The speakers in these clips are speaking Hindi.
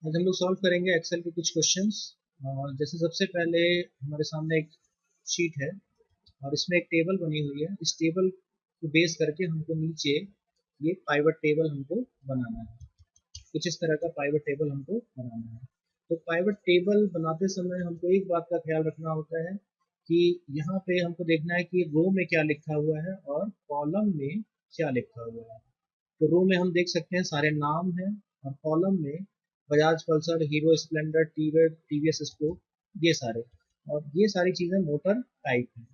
आज हम लोग सॉल्व करेंगे एक्सेल के कुछ क्वेश्चंस। और जैसे सबसे पहले हमारे सामने एक शीट है और इसमें एक टेबल बनी हुई है। इस टेबल को बेस करके हमको नीचे ये पाइवट टेबल हमको बनाना है। कुछ इस तरह का पाइवट टेबल हमको बनाना है। तो पाइवट टेबल बनाते समय हमको एक बात का ख्याल रखना होता है कि यहाँ पे हमको देखना है कि रो में क्या लिखा हुआ है और कॉलम में क्या लिखा हुआ है। तो रो में हम देख सकते हैं सारे नाम हैं और कॉलम में Bajaj Pulsar, hero Splendor, TVS sport, ये सारे। और ये सारी चीज़ें मोटर टाइप हैं।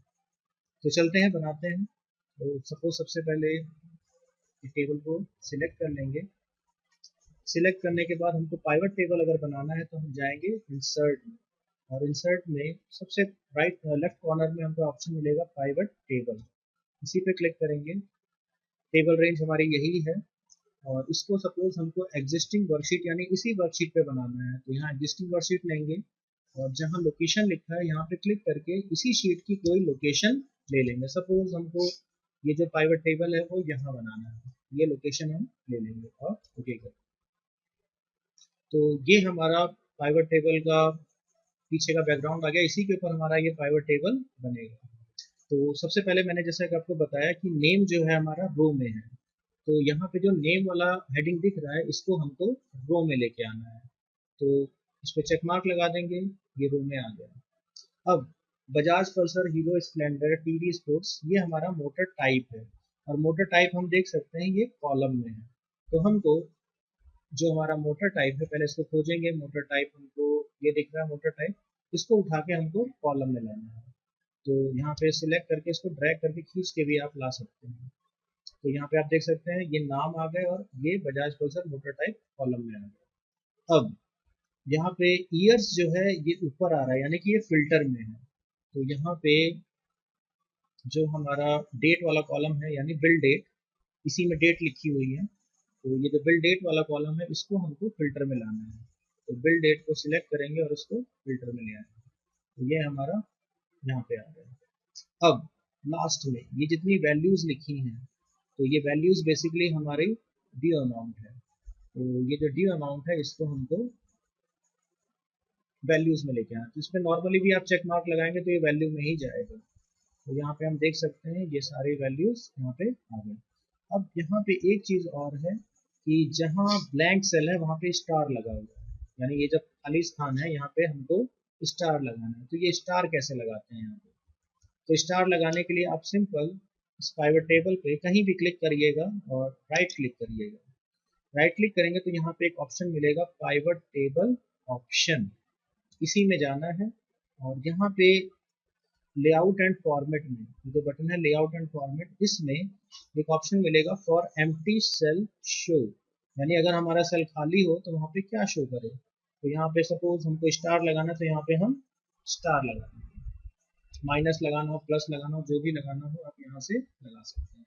तो चलते हैं बनाते हैं। तो सपोज सबसे पहले टेबल को सिलेक्ट कर लेंगे। सिलेक्ट करने के बाद हमको पाइवट टेबल अगर बनाना है तो हम जाएंगे इंसर्ट में। और इंसर्ट में सबसे राइट लेफ्ट कॉर्नर में हमको ऑप्शन मिलेगा पाइवट टेबल। इसी पे क्लिक करेंगे। टेबल रेंज हमारी यही है और इसको सपोज हमको एग्जिस्टिंग वर्कशीट यानी इसी वर्कशीट पे बनाना है। तो यहाँ एग्जिस्टिंग वर्कशीट लेंगे और जहाँ लोकेशन लिखा है यहाँ पे क्लिक करके इसी शीट की कोई लोकेशन ले लेंगे। सपोज हमको ये जो पाइवट टेबल है वो यहाँ बनाना है, ये लोकेशन हम ले लेंगे और ओके कर। तो ये हमारा पाइवट टेबल का पीछे का बैकग्राउंड आ गया। इसी के ऊपर हमारा ये पाइवट टेबल बनेगा। तो सबसे पहले मैंने जैसा कि आपको बताया कि नेम जो है हमारा रो में है। तो यहाँ पे जो नेम वाला हेडिंग दिख रहा है इसको हमको रो में लेके आना है। तो इस पे चेक मार्क लगा देंगे, ये रो में आ गया। अब Bajaj Pulsar, hero Splendor, TV sports, ये हमारा मोटर टाइप है। और मोटर टाइप हम देख सकते हैं ये कॉलम में है। तो हमको जो हमारा मोटर टाइप है पहले इसको खोजेंगे। मोटर टाइप हमको ये दिख रहा है मोटर टाइप, इसको उठा के हमको कॉलम में लाना है। तो यहाँ पे सिलेक्ट करके इसको ड्रैग करके खींच के भी आप ला सकते हैं। तो यहाँ पे आप देख सकते हैं ये नाम आ गए और ये Bajaj Pulsar motor type column में आ गया। अब यहाँ पे ईयर्स जो है ये ऊपर आ रहा है यानी कि ये फिल्टर में है। तो यहाँ पे जो हमारा डेट वाला कॉलम है यानी बिल डेट, इसी में डेट लिखी हुई है। तो ये जो बिल डेट वाला कॉलम है इसको हमको फिल्टर में लाना है। तो बिल डेट को सिलेक्ट करेंगे और इसको फिल्टर में ले आएंगे। तो ये हमारा यहाँ पे आ गया। अब लास्ट में ये जितनी वैल्यूज लिखी हैं तो ये वैल्यूज बेसिकली हमारी ड्यू अमाउंट है। तो ये जो ड्यू अमाउंट है इसको हमको वैल्यूज में लेके आना। तो इसमें नॉर्मली भी आप चेक मार्क लगाएंगे तो ये वैल्यू में ही जाएगा। तो यहाँ पे हम देख सकते हैं ये सारे वैल्यूज यहाँ पे आ गए। अब यहाँ पे एक चीज और है कि जहाँ ब्लैंक सेल है वहाँ पे स्टार लगा हुआ है, यानी ये जब खाली स्थान है यहाँ पे हमको स्टार लगाना है। तो ये स्टार कैसे लगाते हैं यहाँ पे? तो स्टार लगाने के लिए आप सिंपल इस पाइवट टेबल पे कहीं भी क्लिक करिएगा और राइट क्लिक करिएगा। राइट क्लिक करेंगे तो यहाँ पे एक ऑप्शन मिलेगा पाइवट टेबल ऑप्शन, इसी में जाना है। और यहाँ पे लेआउट एंड फॉर्मेट में जो बटन है लेआउट एंड फॉर्मेट, इसमें एक ऑप्शन मिलेगा फॉर एम्प्टी सेल शो, यानी अगर हमारा सेल खाली हो तो वहाँ पे क्या शो करे। तो यहाँ पे सपोज हमको स्टार लगाना है तो यहाँ पे हम स्टार लगाएंगे। माइनस लगाना हो, प्लस लगाना हो, जो भी लगाना हो आप यहाँ से लगा सकते हैं।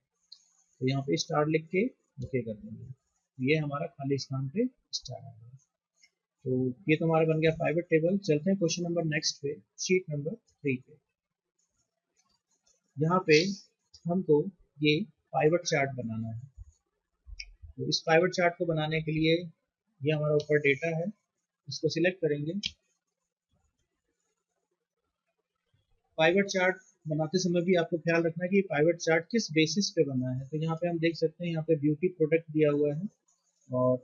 तो यहाँ पे स्टार लिख के ओके कर देंगे। ये हमारा खाली स्थान पे स्टार आ गया। तो ये तो हमारा बन गया पाइवट टेबल। चलते हैं क्वेश्चन नंबर नेक्स्ट पे, शीट नंबर 3 पे। यहाँ पे हमको ये पाइवट चार्ट बनाना है। तो इस पाइवट चार्ट को बनाने के लिए ये हमारा ऊपर डेटा है, इसको सिलेक्ट करेंगे। पाइवट चार्ट बनाते समय भी आपको ख्याल रखना है कि पाइवट चार्ट किस बेसिस पे बना है। तो यहाँ पे हम देख सकते हैं यहाँ पे ब्यूटी प्रोडक्ट दिया हुआ है और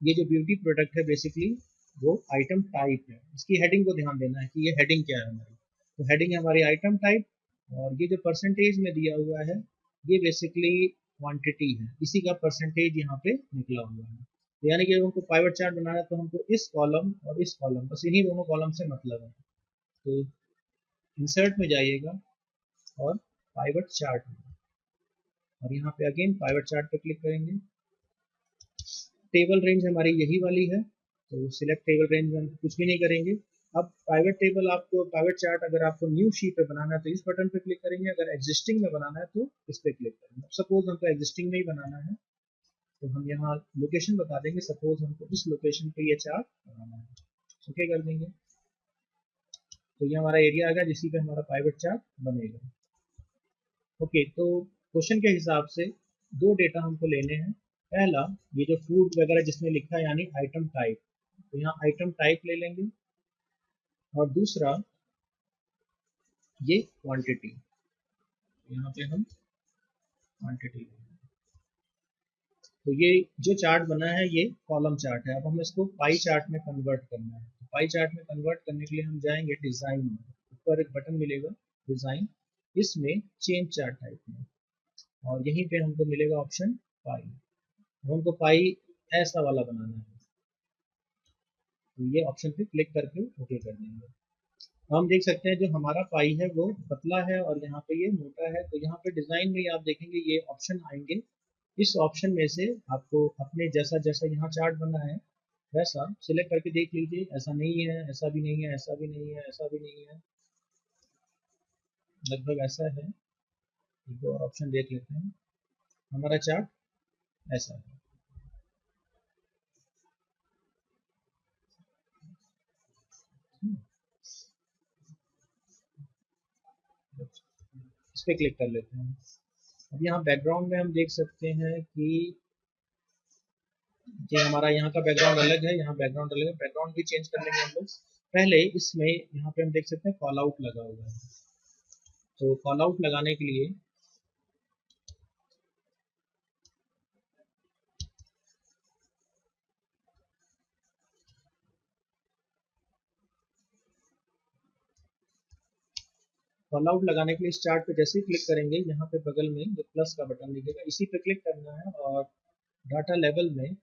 ये जो ब्यूटी प्रोडक्ट है बेसिकली वो आइटम टाइप है। इसकी हेडिंग को ध्यान देना है कि ये हेडिंग क्या है हमारी। तो हेडिंग है हमारी आइटम टाइप और ये जो परसेंटेज में दिया हुआ है ये बेसिकली क्वांटिटी है, इसी का परसेंटेज यहाँ पे निकला हुआ है। तो यानी कि अगर हमको पाइवट चार्ट बनाना है तो हमको इस कॉलम और इस कॉलम, बस इन्हीं दोनों कॉलम से मतलब है। तो इंसर्ट में जाइएगा और पाइवट चार्ट में, और यहाँ पे अगेन पाइवट चार्ट पे क्लिक करेंगे। टेबल रेंज हमारी यही वाली है तो सिलेक्ट टेबल रेंज में हम कुछ भी नहीं करेंगे। अब प्राइवेट टेबल आपको, प्राइवेट चार्ट अगर आपको न्यू शीट पे बनाना है तो इस बटन पे क्लिक करेंगे, अगर एग्जिस्टिंग में बनाना है तो इस पे क्लिक करेंगे। सपोज हमको एग्जिस्टिंग में ही बनाना है तो हम यहाँ लोकेशन बता देंगे, सपोज हमको इस लोकेशन पे ये चार्ट बनाना है, ओके कर देंगे। तो ये हमारा एरिया आ गया जिसी पे हमारा प्राइवेट चार्ट बनेगा। ओके, तो क्वेश्चन के हिसाब से दो डेटा हमको लेने हैं। पहला ये जो फूड वगैरह जिसमें लिखा है यानी आइटम टाइप, तो यहाँ आइटम टाइप ले लेंगे और दूसरा ये क्वांटिटी, यहाँ पे हम क्वांटिटी लेंगे। तो ये जो चार्ट बना है ये कॉलम चार्ट है। अब हमें इसको पाई चार्ट में कन्वर्ट करना है। तो पाई चार्ट में कन्वर्ट करने के लिए हम जाएंगे डिज़ाइन में, ऊपर एक बटन मिलेगा डिज़ाइन, इसमें चेंज चार्ट टाइप में, और यहीं पे हमको मिलेगा ऑप्शन पाई। हमको पाई ऐसा वाला बनाना है, तो ये ऑप्शन पे क्लिक करके ओके कर देंगे। हम देख सकते हैं जो हमारा पाई है वो पतला है और यहाँ पे ये मोटा है। तो यहाँ पे डिज़ाइन में आप देखेंगे ये ऑप्शन आएंगे, इस ऑप्शन में से आपको अपने जैसा जैसा यहाँ चार्ट बना है वैसा सिलेक्ट करके देख लीजिए। ऐसा नहीं है, ऐसा भी नहीं है, ऐसा भी नहीं है, ऐसा भी नहीं है, लगभग ऐसा है। एक दो और ऑप्शन देख लेते हैं। हमारा चार्ट ऐसा है। इस पर क्लिक कर लेते हैं। अब यहाँ बैकग्राउंड में हम देख सकते हैं कि ये हमारा यहाँ का बैकग्राउंड अलग है, यहाँ बैकग्राउंड अलग है। बैकग्राउंड भी चेंज कर लेंगे हम लोग। पहले इसमें यहाँ पे हम देख सकते हैं कॉल आउट लगा हुआ है। तो कॉल आउट लगाने के लिए इस चार्ट पे जैसे ही क्लिक करेंगे यहाँ पे बगल में जो प्लस का बटन दिखेगा इसी पे क्लिक करना है, और डाटा लेवल में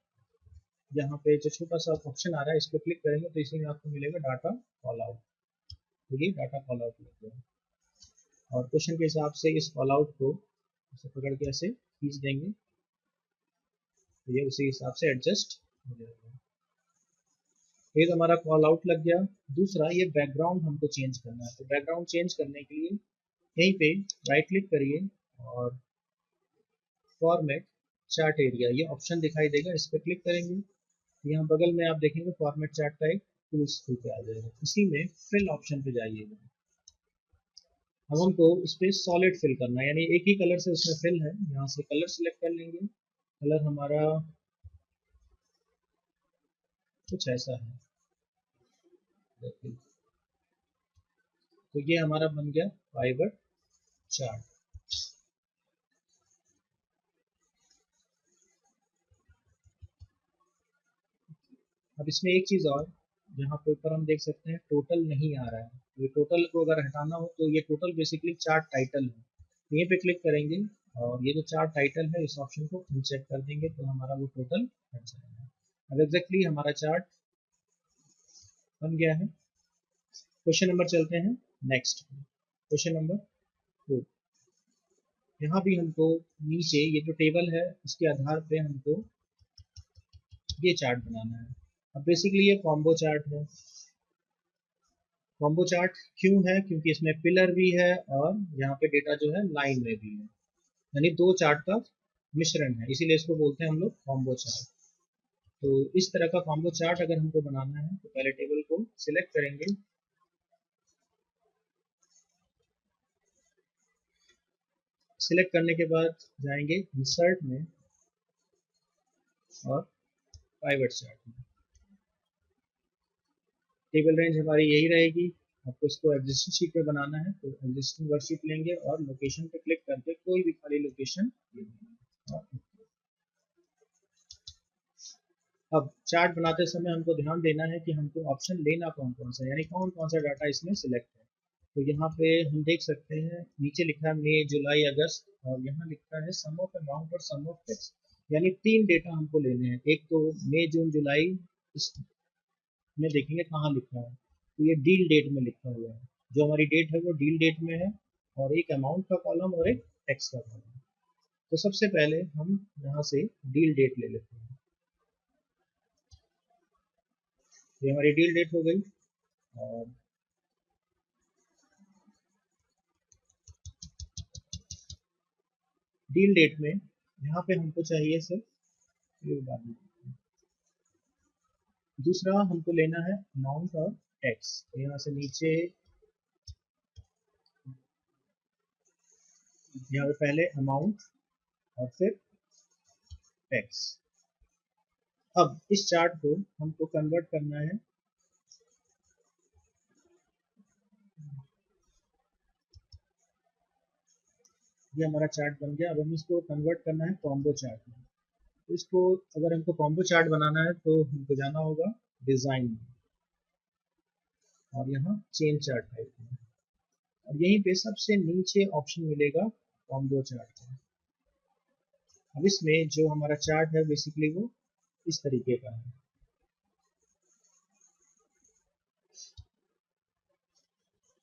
यहाँ पे जो छोटा सा ऑप्शन आ रहा है इस पे क्लिक करेंगे तो इसी में आपको मिलेगा डाटा कॉल आउट। तो ये डाटा कॉल आउट लग गया, और क्वेश्चन के हिसाब से इस कॉल आउट को ऐसे पकड़ के ऐसे खींच देंगे तो ये उसी हिसाब से एडजस्ट हो जाएगा। एक हमारा कॉल आउट लग गया। दूसरा ये बैकग्राउंड हमको चेंज करना है। तो बैकग्राउंड चेंज करने के लिए यहीं पे राइट क्लिक करिए और फॉर्मेट चार्ट एरिया ये ऑप्शन दिखाई देगा, इस पर क्लिक करेंगे। यहाँ बगल में आप देखेंगे फॉर्मेट चार्ट का एक टूल्स खुल के आ जाएगा, इसी में फिल ऑप्शन पे जाइएगा। अब हमको इस पर सॉलिड फिल करना है, यानी एक ही कलर से उसमें फिल है। यहाँ से कलर सिलेक्ट कर लेंगे। कलर हमारा कुछ ऐसा है, तो ये हमारा बन गया फाइबर चार्ट। अब इसमें एक चीज़ और, यहाँ पे ऊपर हम देख सकते हैं टोटल नहीं आ रहा है। ये टोटल को अगर हटाना हो तो ये टोटल बेसिकली चार्ट टाइटल है। यहीं पे क्लिक करेंगे और ये जो चार्ट टाइटल है इस ऑप्शन को अनचेक कर देंगे तो हमारा वो टोटल हट जाएगा। अब एग्जैक्टली हमारा चार्ट बन गया है। क्वेश्चन नंबर चलते हैं नेक्स्ट। Question number 4। यहाँ भी हमको नीचे ये जो टेबल है उसके आधार पे हमको ये चार्ट बनाना है। अब बेसिकली ये कॉम्बो चार्ट है। कॉम्बो चार्ट क्यों है? क्योंकि इसमें पिलर भी है और यहाँ पे डेटा जो है लाइन में भी है, यानी दो चार्ट का मिश्रण है, इसीलिए इसको बोलते हैं हम लोग कॉम्बो चार्ट। तो इस तरह का कॉम्बो चार्ट अगर हमको बनाना है तो पहले टेबल को सिलेक्ट करेंगे। सिलेक्ट करने के बाद जाएंगे इंसर्ट में और पाइवट चार्ट में। टेबल रेंज हमारी यही रहेगी। आपको इसको एग्जिस्टिंग शीट पे बनाना है तो एग्जिस्टिंग वर्कशीट लेंगे और लोकेशन पे क्लिक करके कोई भी खाली लोकेशन लेंगे। अब चार्ट बनाते समय हमको ध्यान देना है कि हमको ऑप्शन लेना कौन कौन सा, यानी कौन कौन सा डाटा इसमें सिलेक्ट है। तो यहाँ पे हम देख सकते हैं नीचे लिखा है मई जुलाई अगस्त, और यहाँ लिखा है सम ऑफ अमाउंट और सम ऑफ टैक्स, यानी तीन डेटा हमको लेने हैं। एक तो मई जून जुलाई, इसमें देखेंगे कहाँ लिखा है, तो ये डील डेट में लिखा हुआ है। जो हमारी डेट है वो डील डेट में है, और एक अमाउंट का कॉलम और एक टैक्स का कॉलम। तो सबसे पहले हम यहाँ से डील डेट ले लेते हैं। ये हमारी डील डेट हो गई। और डील डेट में यहाँ पे हमको चाहिए सिर्फ ये डालना। दूसरा हमको लेना है अमाउंट और टैक्स। तो यहाँ से नीचे यहाँ पे पहले अमाउंट और फिर टैक्स। अब इस चार्ट को हमको कन्वर्ट करना है, ये हमारा चार्ट बन गया। अब हम इसको कन्वर्ट करना है कॉम्बो चार्ट में। तो इसको अगर हमको कॉम्बो चार्ट बनाना है तो हमको जाना होगा डिज़ाइन में, और यहाँ चेन चार्ट टाइप में, और यहीं पे सबसे नीचे ऑप्शन मिलेगा कॉम्बो चार्ट का। अब इसमें जो हमारा चार्ट है बेसिकली वो इस तरीके का है,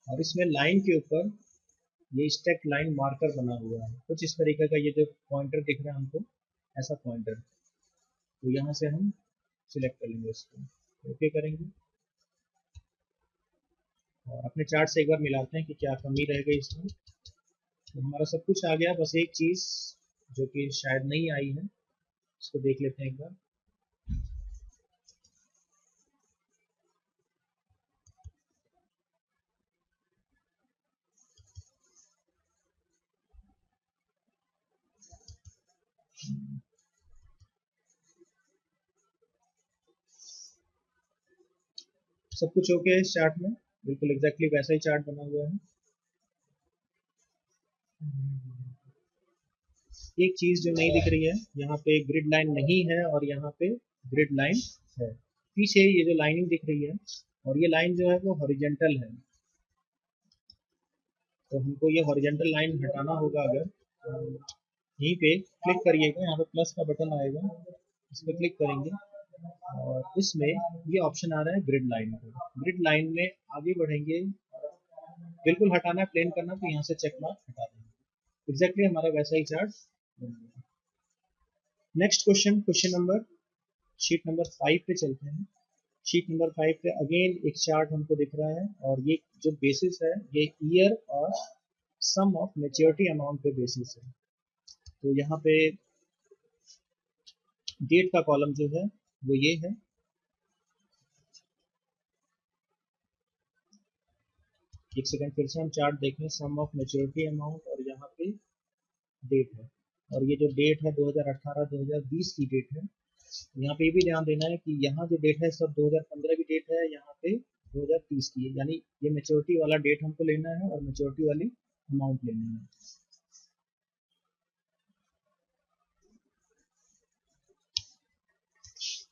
और इसमें लाइन के ऊपर ये स्टेक लाइन मार्कर बना हुआ है कुछ इस तरीके का। ये जो पॉइंटर दिख रहा है हमको, ऐसा पॉइंटर, तो यहाँ से हम सिलेक्ट कर लेंगे इसको, ओके करेंगे, और अपने चार्ट से एक बार मिलाते हैं कि क्या कमी रह गई इसमें। तो हमारा सब कुछ आ गया, बस एक चीज़ जो कि शायद नहीं आई है, इसको देख लेते हैं एक बार। सब कुछ ओके है इस चार्ट में, बिल्कुल एग्जैक्टली वैसा ही चार्ट बना हुआ है। एक चीज जो नहीं दिख रही है, यहाँ पे ग्रिड लाइन नहीं है और यहाँ पे ग्रिड लाइन है। पीछे ये जो लाइनिंग दिख रही है, और ये लाइन जो है वो हॉरिजेंटल है, तो हमको ये हॉरिजेंटल लाइन हटाना होगा। अगर यहीं पे क्लिक करिएगा, यहाँ पे प्लस का बटन आएगा, इस पर क्लिक करेंगे, और इसमें ये ऑप्शन आ रहा है ग्रिड लाइन का। ग्रिड लाइन में आगे बढ़ेंगे, बिल्कुल हटाना है, प्लेन करना, तो यहाँ से चेक मार्क हटा देंगे। एग्जैक्टली हमारा वैसा ही चार्ट बन गया। Next question, question number sheet number 5 पे चलते हैं। शीट नंबर 5 पे अगेन एक चार्ट हमको दिख रहा है, और ये जो बेसिस है ये ईयर और सम ऑफ मेच्योरिटी अमाउंट पे बेसिस है। तो यहाँ पे डेट का कॉलम जो है वो ये है, एक सेकंड फिर से हम चार्ट देखें, सम ऑफ मेच्योरिटी अमाउंट, और यहाँ पे डेट है, और ये जो डेट है 2018-2020 की डेट है। यहाँ पे ये भी ध्यान देना है कि यहाँ जो डेट है सब 2015 की डेट है, यहाँ पे 2030 की है, यानी ये मेच्योरिटी वाला डेट हमको लेना है और मेच्योरिटी वाली अमाउंट लेनी है।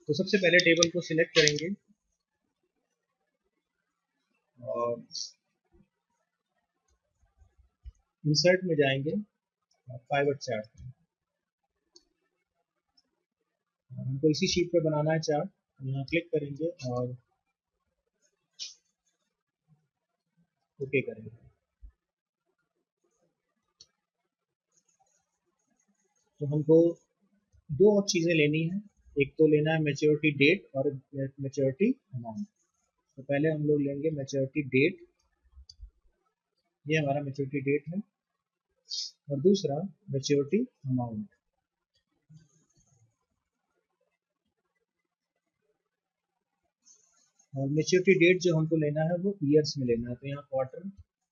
तो सबसे पहले टेबल को सिलेक्ट करेंगे, और इंसर्ट में जाएंगे, पाइवट चार्ट में, हमको इसी शीट पे बनाना है चार्ट। यहाँ क्लिक करेंगे और ओके करेंगे। तो हमको दो और चीज़ें लेनी है, एक तो लेना है मेच्योरिटी डेट और मेच्योरिटी अमाउंट। तो पहले हम लोग लेंगे मेच्योरिटी डेट, ये हमारा मेच्योरिटी डेट है, और दूसरा मेच्योरिटी अमाउंट। और मेच्योरिटी डेट जो हमको लेना है वो ईयर्स में लेना है, तो यहाँ क्वार्टर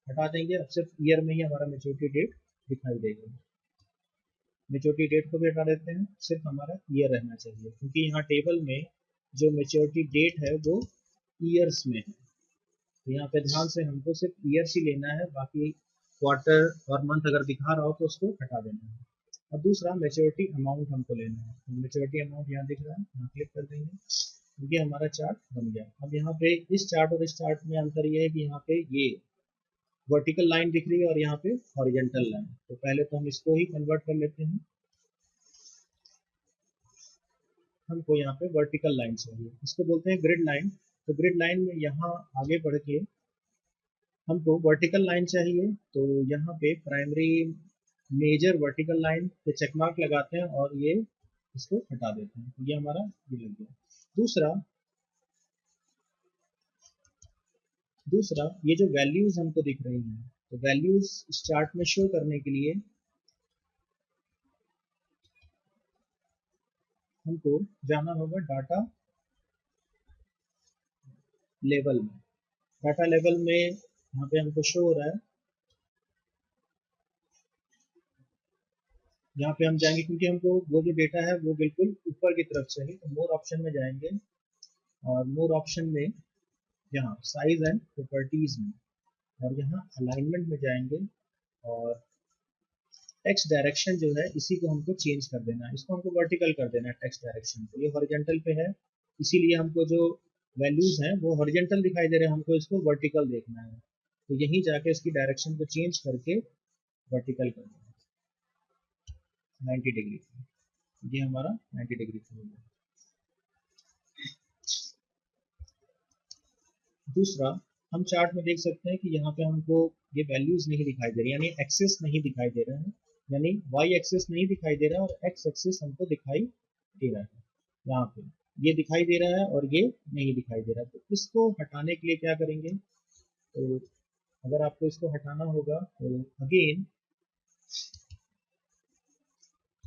हटा देंगे, अब सिर्फ ईयर में ही हमारा मेच्योरिटी डेट दिखाई देगा। मेच्योरिटी डेट को भी हटा देते हैं, सिर्फ हमारा ईयर रहना चाहिए, क्योंकि यहाँ टेबल में जो मेच्योरिटी डेट है वो ईयर्स में है। तो यहाँ पे ध्यान से हमको सिर्फ ईयर्स ही लेना है, बाकी क्वार्टर और मंथ अगर दिखा रहा हो तो उसको हटा देना है। और दूसरा मेच्योरिटी अमाउंट हमको लेना है, तो मेच्योरिटी अमाउंट यहाँ दिख रहा है, यहाँ क्लिक कर देंगे, ये हमारा चार्ट बन गया। अब यहाँ पे इस चार्ट और इस चार्ट में अंतर ये है कि यहाँ पे ये वर्टिकल लाइन दिख रही है और यहाँ पे हॉरिजेंटल लाइन। तो पहले तो हम इसको ही कन्वर्ट कर लेते हैं, हमको यहाँ पे वर्टिकल लाइन चाहिए, इसको बोलते हैं ग्रिड लाइन। तो ग्रिड लाइन में यहाँ आगे बढ़ के हमको वर्टिकल लाइन चाहिए, तो यहाँ पे प्राइमरी मेजर वर्टिकल लाइन पे चेक मार्क लगाते हैं और ये इसको हटा देते हैं, ये हमारा ये लग गया। दूसरा दूसरा ये जो वैल्यूज हमको दिख रही हैं, तो वैल्यूज इस चार्ट में शो करने के लिए हमको जाना होगा डाटा लेवल में। डाटा लेवल में यहाँ पे हमको शो हो रहा है यहाँ पे हम जाएंगे क्योंकि हमको वो जो डेटा है वो बिल्कुल ऊपर की तरफ चाहिए, तो मोर ऑप्शन में जाएंगे और मोर ऑप्शन में यहाँ साइज एंड प्रॉपर्टीज में और यहाँ अलाइनमेंट में जाएंगे और टेक्स्ट डायरेक्शन जो है इसी को हमको चेंज कर देना है, इसको हमको वर्टिकल कर देना है टेक्स्ट डायरेक्शन को। ये हॉरिजॉन्टल पे है, इसीलिए हमको जो वैल्यूज हैं वो हॉरिजॉन्टल दिखाई दे रहे हैं, हमको इसको वर्टिकल देखना है। तो यहीं जाके इसकी डायरेक्शन को चेंज करके वर्टिकल कर देना है 90 डिग्री। ये हमारा 90 डिग्री हो गया। दूसरा, हम चार्ट में देख सकते हैं कि यहाँ पे हमको ये वैल्यूज नहीं दिखाई दे रही, यानी एक्सेस नहीं दिखाई दे रहा है, यानी वाई एक्सेस नहीं दिखाई दे रहा है और एक्स एक्सेस हमको दिखाई दे रहा है। यहाँ पे ये दिखाई दे रहा है और ये नहीं दिखाई दे रहा है, तो इसको हटाने के लिए क्या करेंगे? तो अगर आपको इसको हटाना होगा तो अगेन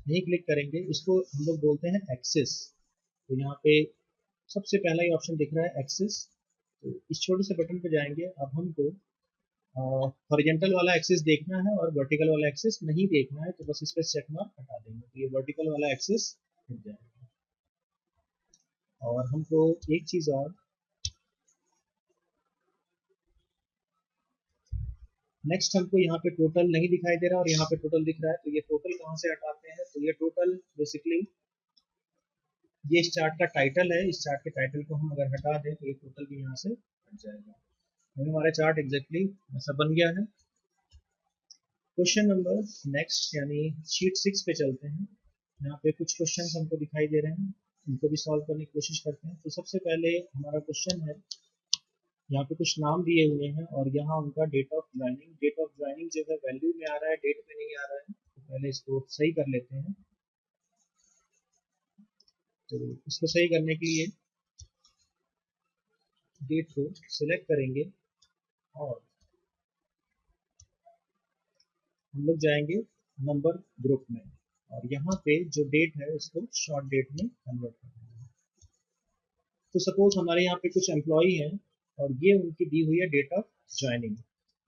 यही क्लिक करेंगे, इसको हम लोग बोलते हैं एक्सेस। तो यहाँ पे सबसे पहला ही ऑप्शन दिख रहा है एक्सेस, तो इस छोटे से बटन पे जाएंगे। अब हमको हॉरिजॉन्टल वाला एक्सेस देखना है और वर्टिकल वाला एक्सेस नहीं देखना है, तो बस इस पर चेक मार्क हटा देंगे, तो ये वर्टिकल वाला एक्सेस हट जाएगा। और हमको एक चीज और, नेक्स्ट हमको यहाँ पे टोटल नहीं दिखाई दे रहा और यहाँ पे टोटल दिख रहा है, तो ये टोटल कहाँ से हटाते हैं? तो ये टोटल बेसिकली ये इस चार्ट का टाइटल है, इस चार्ट के टाइटल को हम अगर हटा दें तो ये टोटल भी यहाँ से हट जाएगा। हमारा चार्ट एग्जैक्टली ऐसा बन गया है। क्वेश्चन नंबर नेक्स्ट यानी शीट 6 पे चलते हैं। यहाँ पे कुछ क्वेश्चन हमको दिखाई दे रहे हैं, इनको भी सॉल्व करने की कोशिश करते हैं। तो सबसे पहले हमारा क्वेश्चन है, यहाँ पे कुछ नाम दिए हुए हैं और यहाँ उनका डेट ऑफ ज्वाइनिंग जो है वैल्यू में आ रहा है, डेट में नहीं आ रहा है। तो पहले इसको सही कर लेते हैं। तो इसको सही करने के लिए डेट को सिलेक्ट करेंगे और हम लोग जाएंगे नंबर ग्रुप में और यहाँ पे जो डेट है उसको शॉर्ट डेट में कन्वर्ट करना है। तो सपोज हमारे यहाँ पे कुछ एम्प्लॉई हैं और ये उनकी दी हुई है डेट ऑफ ज्वाइनिंग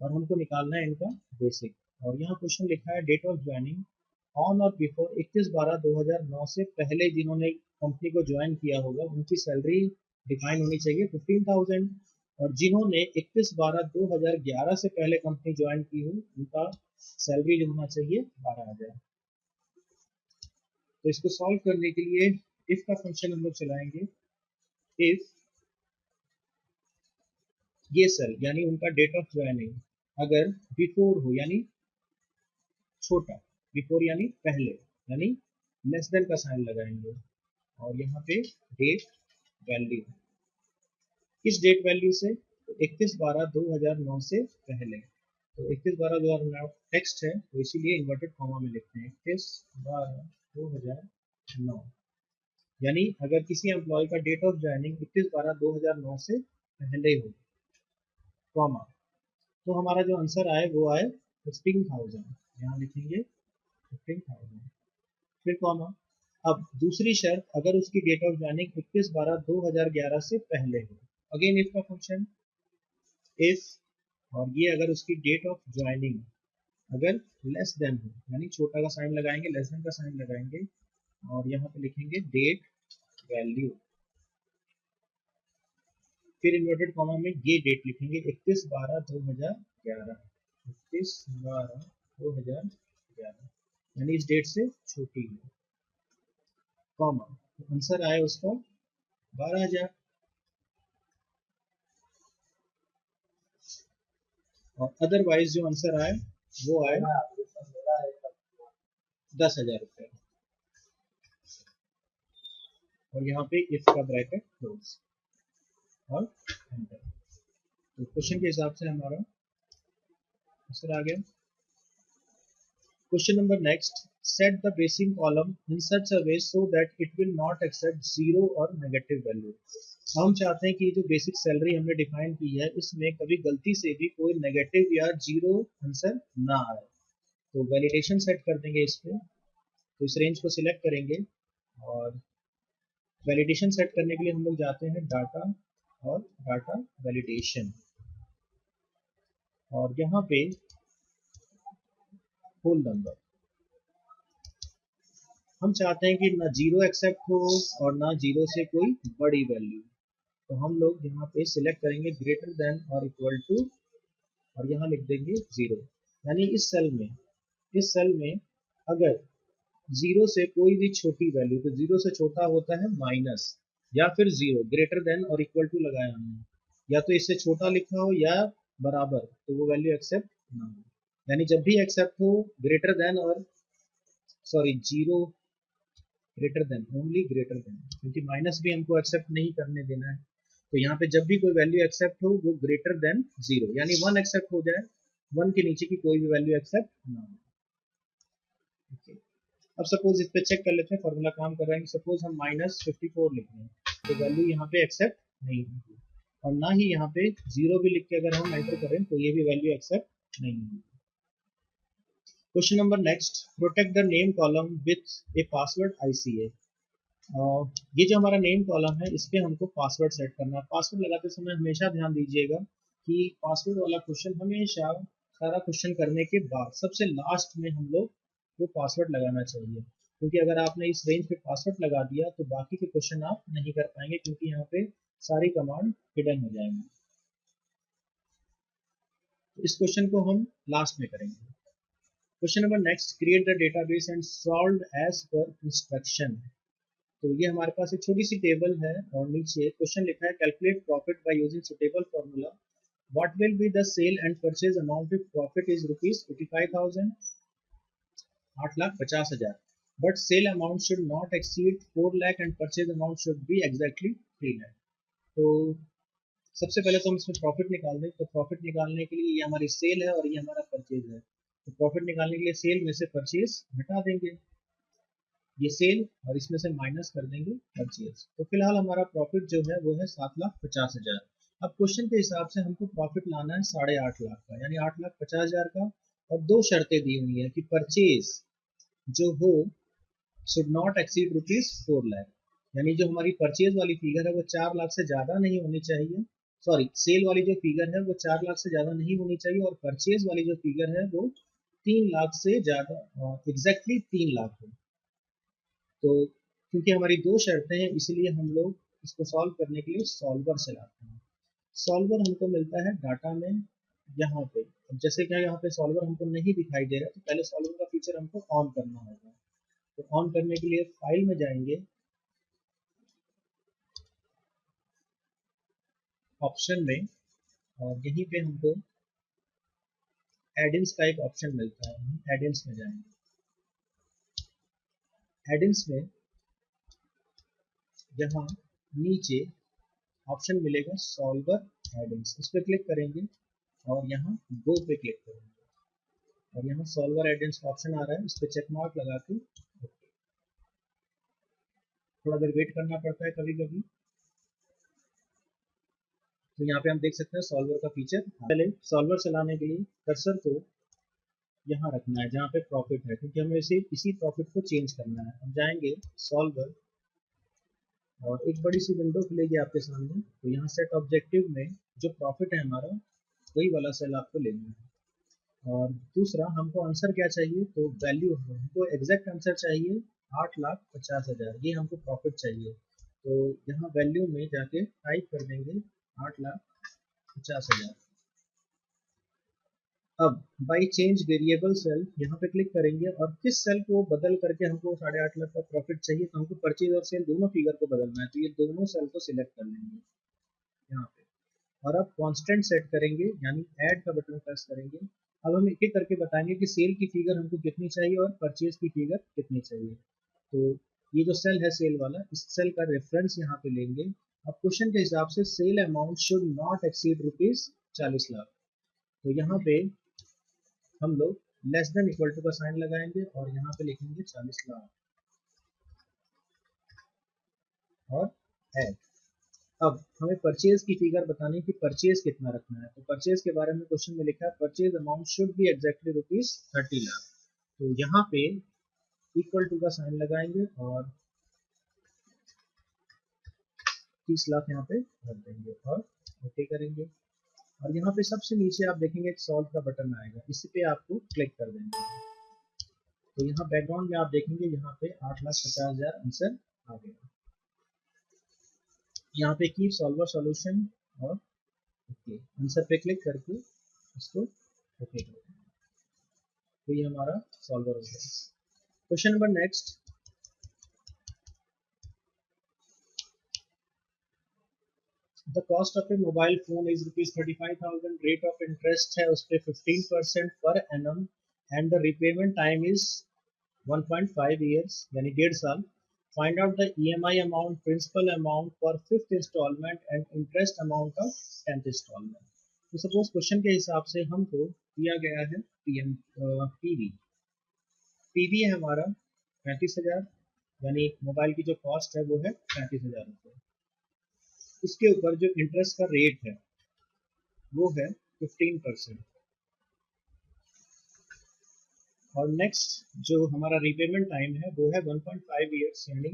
और हमको निकालना है इनका बेसिक। और यहाँ क्वेश्चन लिखा है डेट ऑफ ज्वाइनिंग ऑन और बिफोर 21/12/2009 से पहले जिन्होंने कंपनी को ज्वाइन किया होगा उनकी सैलरी डिफाइन होनी चाहिए 15,000, और जिन्होंने 21/12/2011 से पहले कंपनी ज्वाइन की हो उनका सैलरी जो होना चाहिए 12,000। तो इसको सॉल्व करने के लिए इफ का फंक्शन हम लोग चलाएंगे। इफ ये सेल यानी उनका डेट ऑफ ज्वाइनिंग अगर बिफोर हो यानी छोटा, बिफोर यानी पहले, यानी लेस देन का साइन लगाएंगे और यहाँ पे डेट वैल्यू, किस डेट वैल्यू से? 21/12/2009 से पहले। तो 21/12/2009 टेक्स्ट है तो इसीलिए इन्वर्टेड कॉमा में लिखते हैं 21/12/2009। यानी अगर किसी एम्प्लॉय का डेट ऑफ ज्वाइनिंग 21/12/2009 से पहले हो, कॉमा, तो हमारा जो आंसर आए वो आए 15,000। यहाँ लिखेंगे 15,000 फिर कॉमा। अब दूसरी शर्त, अगर उसकी डेट ऑफ ज्वाइनिंग 21/12/2011 से पहले हो, अगेन इफ का फंक्शन इफ, और ये अगर उसकी डेट ऑफ ज्वाइनिंग अगर लेस देन हो यानी छोटा का साइन लगाएंगे, लेस देन का साइन लगाएंगे और यहाँ पे लिखेंगे डेट वैल्यू, फिर इन्वर्टेड कॉमा में ये डेट लिखेंगे 21/12/2011, 21/12/2011 यानी इस डेट से छोटी है, कॉमा, आंसर आया उसका 12,000। और अदरवाइज जो आंसर आए वो आए 10,000 रुपये। और यहाँ पे इफ का ब्रैकेट क्लोज और एंटर। तो क्वेश्चन के हिसाब से हमारा आंसर आ गया। Question number next, set the basic column in such a way so that it will not except zero और नेगेटिव वैल्यू। हम चाहते हैं कि जो बेसिक सैलरी हमने डिफाइन की है इसमें कभी गलती से भी कोई नेगेटिव या जीरो आंसर ना आए। तो वैलिडेशन सेट कर देंगे इस पे, तो इस रेंज को सिलेक्ट करेंगे और वैलिडेशन सेट करने के लिए हम लोग जाते हैं डाटा और डाटा वैलिडेशन और यहाँ पे होल नंबर हम चाहते हैं कि ना जीरो एक्सेप्ट हो और ना जीरो से कोई बड़ी वैल्यू। तो हम लोग यहाँ पे सिलेक्ट करेंगे ग्रेटर देन और इक्वल टू और यहाँ लिख देंगे जीरो। यानी इस सेल में अगर जीरो से कोई भी छोटी वैल्यू, तो जीरो से छोटा होता है माइनस, या फिर जीरो ग्रेटर देन और इक्वल टू लगाया हमने, या तो इससे छोटा लिखा हो या बराबर, तो वो वैल्यू एक्सेप्ट ना हो। यानी जब भी एक्सेप्ट हो ग्रेटर देन और sorry zero greater than, only greater than, क्योंकि माइनस भी हमको एक्सेप्ट नहीं करने देना है। तो यहाँ पे जब भी कोई वैल्यू एक्सेप्ट हो वो ग्रेटर देन जीरो, यानी वन एक्सेप्ट हो जाए, वन के नीचे की कोई भी वैल्यू एक्सेप्ट ना हो। okay. अब सपोज इस पे चेक कर लेते हैं फॉर्मूला काम कर रहा है। सपोज हम -54 लिख रहे हैं, तो वैल्यू यहाँ पे एक्सेप्ट नहीं होगी, और ना ही यहाँ पे जीरो भी लिख के अगर हम एंटर करें तो ये भी वैल्यू एक्सेप्ट नहीं होगी। Question number next, protect the name column with a password ICA। ये जो हमारा नेम कॉलम है इस पे हमको पासवर्ड सेट करना है। पासवर्ड लगाते समय हमेशा ध्यान दीजिएगा कि पासवर्ड वाला क्वेश्चन हमेशा सारा क्वेश्चन करने के बाद सबसे लास्ट में हम लोग वो पासवर्ड लगाना चाहिए, क्योंकि अगर आपने इस रेंज पे पासवर्ड लगा दिया तो बाकी के क्वेश्चन आप नहीं कर पाएंगे, क्योंकि यहाँ पे सारी कमांड हिडन हो जाएंगी। तो इस क्वेश्चन को हम लास्ट में करेंगे। Question number next, create the database and solve as per instruction. तो ये हमारे पास एक छोटी सी टेबल है और नीचे क्वेश्चन लिखा है, calculate profit by using suitable formula, what will be the sale and purchase amount if profit is ₹85,000, 8,50,000, but sale amount should not exceed 4 lakh and purchase amount should be exactly 3 lakh. तो सबसे पहले तो हम इसमें प्रॉफिट निकाल दें। तो प्रॉफिट निकालने के लिए ये हमारी सेल है और ये हमारा परचेज है, तो प्रॉफिट निकालने के लिए सेल में से परचेज हटा देंगे, ये सेल, और इसमें से माइनस कर देंगे परचेज। तो फिलहाल हमारा प्रॉफिट जो है वो है 7,50,000। अब क्वेश्चन के हिसाब से हमको प्रॉफिट लाना है 8.5 लाख का, यानी 8,50,000 का, और दो शर्तें दी हुई है कि परचेज जो हो शुड नॉट एक्सीड ₹4 लाख, यानी जो हमारी परचेज वाली फिगर है वो 4 लाख से ज्यादा नहीं होनी चाहिए। सॉरी, सेल वाली जो फिगर है वो 4 लाख से ज्यादा नहीं होनी चाहिए, और परचेज वाली जो फिगर है वो 3 लाख से ज्यादा, एग्जैक्टली 3 लाख हो। तो क्योंकि हमारी दो शर्तें हैं इसलिए हम लोग इसको सॉल्व करने के लिए सॉल्वर चलाते हैं। सॉल्वर हमको मिलता है डाटा में यहाँ पे। अब जैसे कि यहाँ पे सॉल्वर हमको नहीं दिखाई दे रहा, तो पहले सॉल्वर का फीचर हमको ऑन करना होगा। तो ऑन करने के लिए फाइल में जाएंगे, ऑप्शन में, और यहीं पे हमको एडिंस का एक ऑप्शन मिलता है, हम एडिंस में जाएंगे। एडिंस में यहाँ नीचे ऑप्शन मिलेगा सॉल्वर एडिंस, इस पर क्लिक करेंगे और यहाँ गो पे क्लिक करेंगे, और यहाँ सॉल्वर एडिंस का ऑप्शन आ रहा है, इस पर चेक मार्क लगा के थोड़ा देर वेट करना पड़ता है कभी कभी। तो यहाँ पे हम देख सकते हैं सॉल्वर का फीचर। पहले सॉल्वर चलाने के लिए कर्सर को यहाँ रखना है जहाँ पे प्रॉफिट है, क्योंकि हमें इसी प्रॉफिट को चेंज करना है। हम जाएंगे सॉल्वर, और एक बड़ी सी विंडो खुलेगी आपके सामने। तो यहाँ सेट ऑब्जेक्टिव में जो प्रॉफिट है हमारा, वही वाला सेल आपको लेना है। और दूसरा हमको आंसर क्या चाहिए, तो वैल्यू हमको एग्जैक्ट आंसर चाहिए 8,50,000, ये हमको प्रॉफिट चाहिए। तो यहाँ वैल्यू में जाके टाइप कर देंगे 8,50,000। अब बाई चेंज वेरिएबल सेल यहाँ पे क्लिक करेंगे, और किस सेल को बदल करके हमको 8.5 लाख का प्रॉफिट चाहिए, तो हमको परचेज और सेल दोनों फिगर को बदलना है। तो ये दोनों सेल को सिलेक्ट कर लेंगे यहाँ पे, और अब कांस्टेंट सेट करेंगे, यानी ऐड का बटन प्रेस करेंगे। अब हम एक एक करके बताएंगे कि सेल की फिगर हमको कितनी चाहिए और परचेज की फिगर कितनी चाहिए। तो ये जो सेल है सेल वाला, इस सेल का रेफरेंस यहाँ पे लेंगे। अब क्वेश्चन के हिसाब से sale amount should not exceed ₹40 lakh, तो यहाँ पे हम लोग लेस देन इक्वल टू का साइन लगाएंगे और यहाँ पे लिखेंगे 40 लाख और ऐड। अब हमें परचेज की फिगर बतानी है कि परचेज कितना रखना है। तो परचेज के बारे में क्वेश्चन में लिखा है, purchase amount should be exactly ₹30 lakh. तो यहाँ पे इक्वल टू का साइन लगाएंगे और 30 लाख यहाँ पे रख देंगे और ओके करेंगे। और यहाँ पे सबसे नीचे आप देखेंगे एक सॉल्व का बटन आएगा, इसी पे आपको क्लिक कर देंगे। तो यहाँ बैकग्राउंड में आप देखेंगे यहाँ पे 8,50,000 आंसर आ गया। यहाँ पे कीप सॉल्वर सॉल्यूशन और ओके आंसर पे क्लिक करके इसको ओके कर देंगे, तो ये हमारा सॉल्वर हो गया। Question number next, the cost of a mobile phone is ₹35,000, rate of interest है उस पर 15% per annum and the repayment time is 1.5 years यानी 1.5 साल। Find out the EMI amount, principal amount for 5th instalment and interest amount of 10th instalment. तो सपोज क्वेश्चन के हिसाब से हमको दिया गया है पीवी है हमारा 35,000 यानी मोबाइल की जो कॉस्ट है वो है 35,000 रुपये। उसके ऊपर जो इंटरेस्ट का रेट है वो है 15%। और नेक्स्ट जो हमारा रिपेमेंट टाइम है वो है 1.5 ईयर्स यानी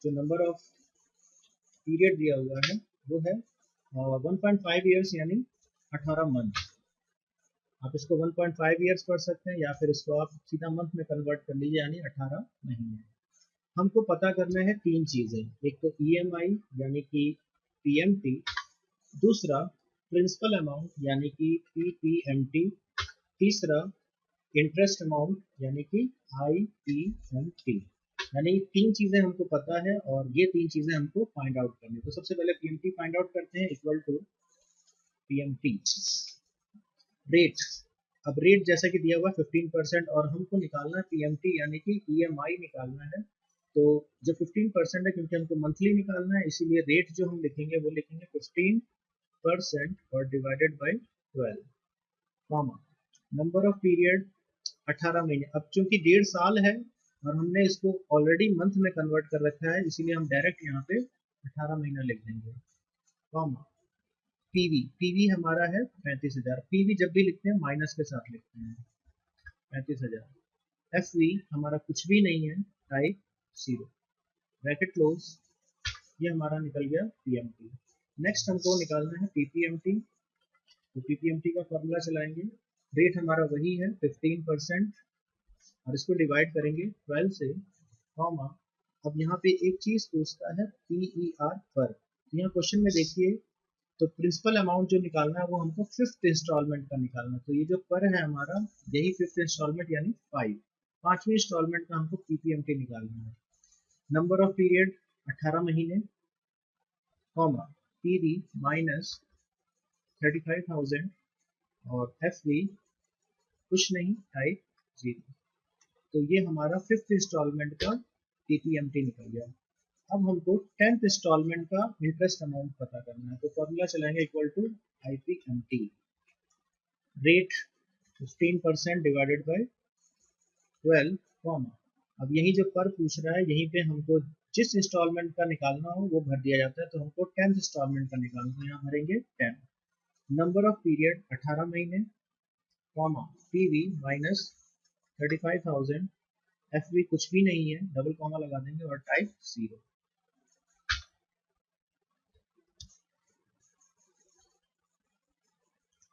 जो नंबर ऑफ पीरियड दिया हुआ है वो है 1.5 ईयर्स यानी 18 मंथ। आप इसको 1.5 ईयर्स पढ़ सकते हैं या फिर इसको आप सीधा मंथ में कन्वर्ट कर लीजिए यानी 18 महीने। हमको पता करना है तीन चीज़ें, एक तो EMI यानी कि PMT, दूसरा प्रिंसिपल अमाउंट यानी कि PPMT, तीसरा इंटरेस्ट अमाउंट यानी कि IPMT। यानी तीन चीज़ें हमको पता है और ये तीन चीज़ें हमको फाइंड आउट करनी है। तो सबसे पहले PMT फाइंड आउट करते हैं, इक्वल टू PMT रेट। अब रेट जैसा कि दिया हुआ 15% और हमको निकालना है PMT यानी कि EMI निकालना है। तो जो 15% है क्योंकि हमको मंथली निकालना है इसीलिए रेट जो हम लिखेंगे वो लिखेंगे 15% और divided by 12 comma number of period 18 महीने। अब चूंकि 1.5 साल है और हमने इसको ऑलरेडी मंथ में कन्वर्ट कर रखा है इसीलिए हम डायरेक्ट यहाँ पे 18 महीना लिख देंगे कॉमा पीवी हमारा है 35,000। पीवी जब भी लिखते हैं माइनस के साथ लिखते हैं 35,000। एफवी हमारा कुछ भी नहीं है, टाइप 0 ब्रैकेट क्लोज। ये हमारा निकल गया PMT। नेक्स्ट हमको निकालना है PPMT। तो PPMT का फॉर्मूला चलाएंगे, रेट हमारा वही है 15% और इसको डिवाइड करेंगे 12 से कॉमा। अब यहाँ पे एक चीज पूछता है PER पर। यहाँ क्वेश्चन में देखिए तो प्रिंसिपल अमाउंट जो निकालना है वो हमको 5th इंस्टॉलमेंट का निकालना है। तो ये जो पर है हमारा यही 5th इंस्टॉलमेंट यानी 5, 5वीं इंस्टॉलमेंट का हमको PPMT निकालना है। नंबर ऑफ पीरियड 18 महीने कॉमा PV माइनस 35,000 और FV कुछ नहीं, टाइप 0। तो ये हमारा 5th इंस्टॉलमेंट का PPMT निकल गया। अब हमको 10th इंस्टॉलमेंट का इंटरेस्ट अमाउंट पता करना है। तो फॉर्मूला चलाएंगे equal to IPMT rate 15% divided by 12 comma. अब यही जो पर पूछ रहा है यहीं पे हमको जिस इंस्टॉलमेंट का निकालना हो वो भर दिया जाता है। तो हमको 10th इंस्टॉलमेंट का निकालना है, यहाँ भरेंगे 10। नंबर ऑफ पीरियड 18 महीने कॉमा PV माइनस 35,000, FV कुछ भी नहीं है, डबल कॉमा लगा देंगे और टाइप 0।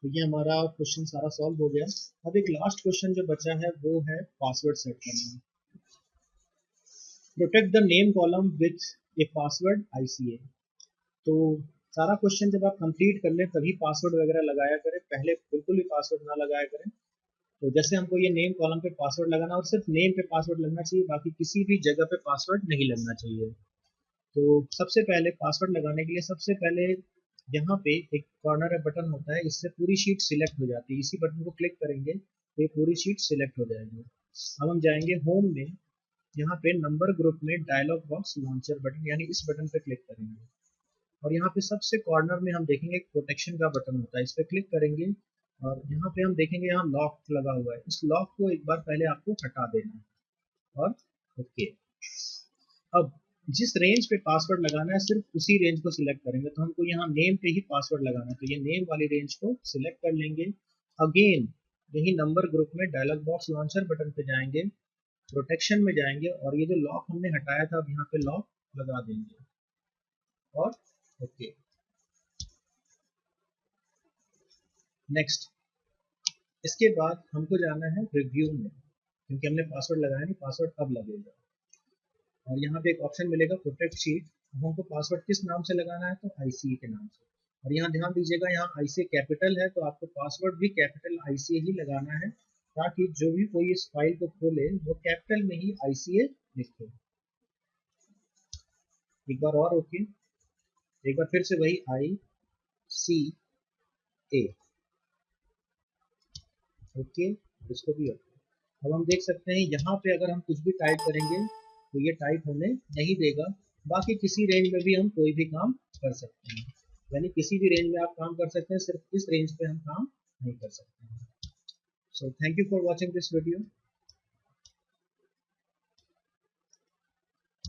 तो ये हमारा क्वेश्चन सारा सॉल्व हो गया। अब एक लास्ट क्वेश्चन जो बचा है वो है पासवर्ड सेट करना। Protect the name column with a password ICA। तो सारा क्वेश्चन जब आप कंप्लीट कर लें तभी पासवर्ड वगैरह लगाया करें, पहले बिल्कुल भी पासवर्ड ना लगाया करें। तो जैसे हमको ये नेम कॉलम पे पासवर्ड लगाना और सिर्फ नेम पे पासवर्ड लगना चाहिए, बाकी किसी भी जगह पे पासवर्ड नहीं लगना चाहिए। तो सबसे पहले पासवर्ड लगाने के लिए सबसे पहले यहाँ पे एक कॉर्नर बटन होता है, इससे पूरी शीट सिलेक्ट हो जाती है। इसी बटन को क्लिक करेंगे तो ये पूरी शीट सिलेक्ट हो जाएगी। अब हम जाएंगे होम में, यहाँ पे नंबर ग्रुप में डायलॉग बॉक्स लॉन्चर बटन यानी इस बटन पे क्लिक करेंगे और यहाँ पे सबसे कॉर्नर में हम देखेंगे एक प्रोटेक्शन का बटन होता है, इस पर क्लिक करेंगे और यहाँ पे हम देखेंगे यहाँ लॉक लगा हुआ है। इस लॉक को एक बार पहले आपको हटा देना है और ओके। अब जिस रेंज पे पासवर्ड लगाना है सिर्फ उसी रेंज को सिलेक्ट करेंगे। तो हमको यहाँ नेम पे ही पासवर्ड लगाना है, तो ये नेम वाली रेंज को सिलेक्ट कर लेंगे। अगेन यही नंबर ग्रुप में डायलॉग बॉक्स लॉन्चर बटन पे जाएंगे, प्रोटेक्शन में जाएंगे और ये जो लॉक हमने हटाया था अब यहाँ पे लॉक लगा देंगे और ओके। नेक्स्ट इसके बाद हमको जाना है रिव्यू में, क्योंकि हमने पासवर्ड लगाया नहीं, पासवर्ड अब लगेगा। और यहाँ पे एक ऑप्शन मिलेगा प्रोटेक्ट शीट। हमको पासवर्ड किस नाम से लगाना है, तो आईसीए के नाम से। और यहाँ ध्यान दीजिएगा, यहाँ आईसीए कैपिटल है तो आपको पासवर्ड भी कैपिटल आईसीए ही लगाना है, ताकि जो भी कोई इस फाइल को खोले वो कैपिटल में ही आईसीए लिखे। एक बार और ओके, एक बार फिर से वही आई सी ए, ओके, इसको भी ओके। अब हम देख सकते हैं यहाँ पे अगर हम कुछ भी टाइप करेंगे तो ये टाइप होने नहीं देगा। बाकी किसी रेंज में भी हम कोई भी काम कर सकते हैं, यानी किसी भी रेंज में आप काम कर सकते हैं, सिर्फ इस रेंज पे हम काम नहीं कर सकते हैं। So thank you for watching this video.